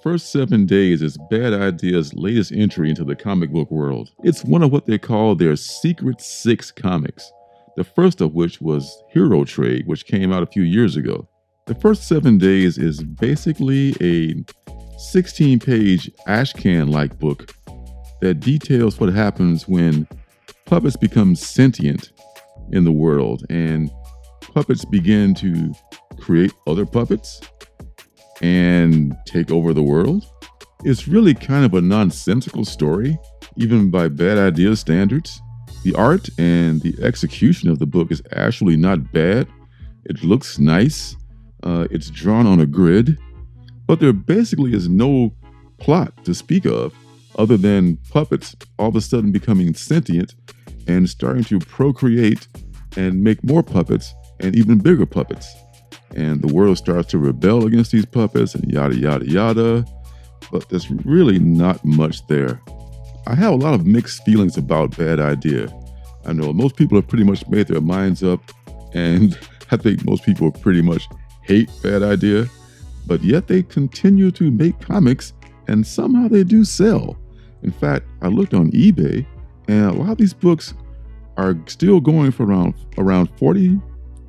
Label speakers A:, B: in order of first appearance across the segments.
A: First 7 Days is Bad Idea's latest entry into the comic book world. It's one of what they call their Secret 6 comics, the first of which was Hero Trade, which came out a few years ago. The First 7 Days is basically a 16-page ashcan-like book that details what happens when puppets become sentient in the world and puppets begin to create other puppets and take over the world. It's really kind of a nonsensical story, even by Bad Idea standards. The art and the execution of the book is actually not bad. It looks nice. It's drawn on a grid, but there basically is no plot to speak of other than puppets all of a sudden becoming sentient and starting to procreate and make more puppets and even bigger puppets. And the world starts to rebel against these puppets and yada, yada, yada. But there's really not much there. I have a lot of mixed feelings about Bad Idea. I know most people have pretty much made their minds up, and I think most people pretty much hate Bad Idea, but yet they continue to make comics and somehow they do sell. In fact, I looked on eBay and a lot of these books are still going for around $40,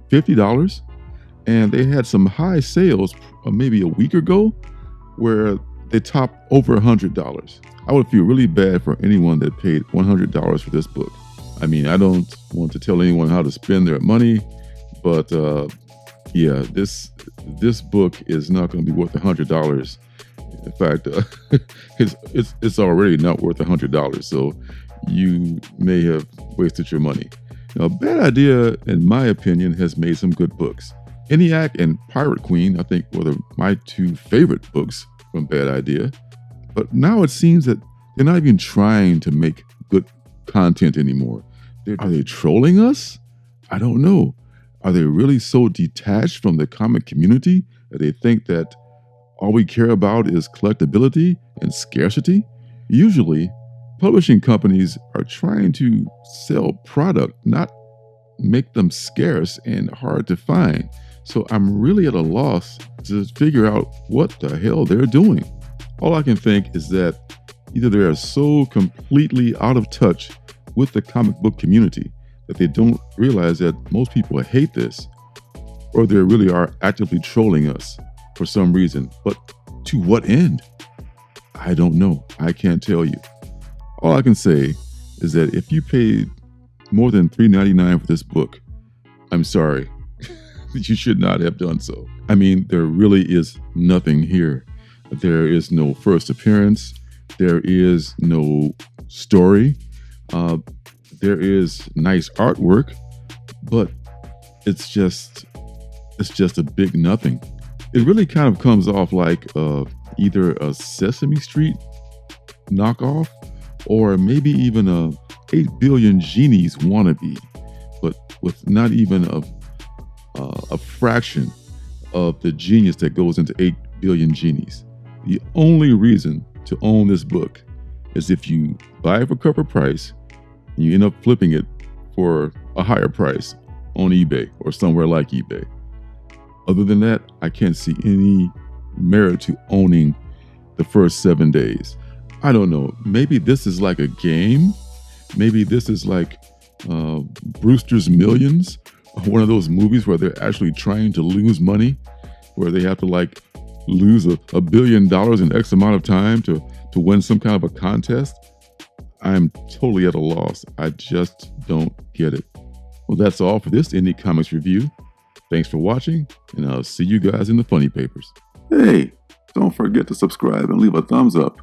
A: $50. And they had some high sales maybe a week ago where they topped over $100. I would feel really bad for anyone that paid $100 for this book. I mean, I don't want to tell anyone how to spend their money, but yeah, this book is not going to be worth $100. In fact, it's already not worth $100. So you may have wasted your money. Now, Bad Idea, in my opinion, has made some good books. ENIAC and Pirate Queen, I think, were my two favorite books from Bad Idea. But now it seems that they're not even trying to make good content anymore. Are they trolling us? I don't know. Are they really so detached from the comic community that they think that all we care about is collectability and scarcity? Usually, publishing companies are trying to sell product, not make them scarce and hard to find. So I'm really at a loss to figure out what the hell they're doing. All I can think is that either they are so completely out of touch with the comic book community that they don't realize that most people hate this, or they really are actively trolling us for some reason. But to what end? I don't know. I can't tell you. All I can say is that if you paid more than $3.99 for this book, I'm sorry. You should not have done so. I mean, there really is nothing here. There is no first appearance. There is no story. There is nice artwork, but it's just a big nothing. It really kind of comes off like either a Sesame Street knockoff or maybe even a 8 Billion Genies wannabe, but with not even a fraction of the genius that goes into 8 Billion Genies. The only reason to own this book is if you buy it for cover price and you end up flipping it for a higher price on eBay or somewhere like eBay. Other than that, I can't see any merit to owning the First 7 Days. I don't know. Maybe this is like a game. Maybe this is like Brewster's Millions, one of those movies where they're actually trying to lose money, where they have to like lose $1 billion in X amount of time to win some kind of a contest. I'm totally at a loss. I just don't get it. Well, that's all for this Indie Comics review. Thanks for watching, and I'll see you guys in the funny papers. Hey, don't forget to subscribe and leave a thumbs up.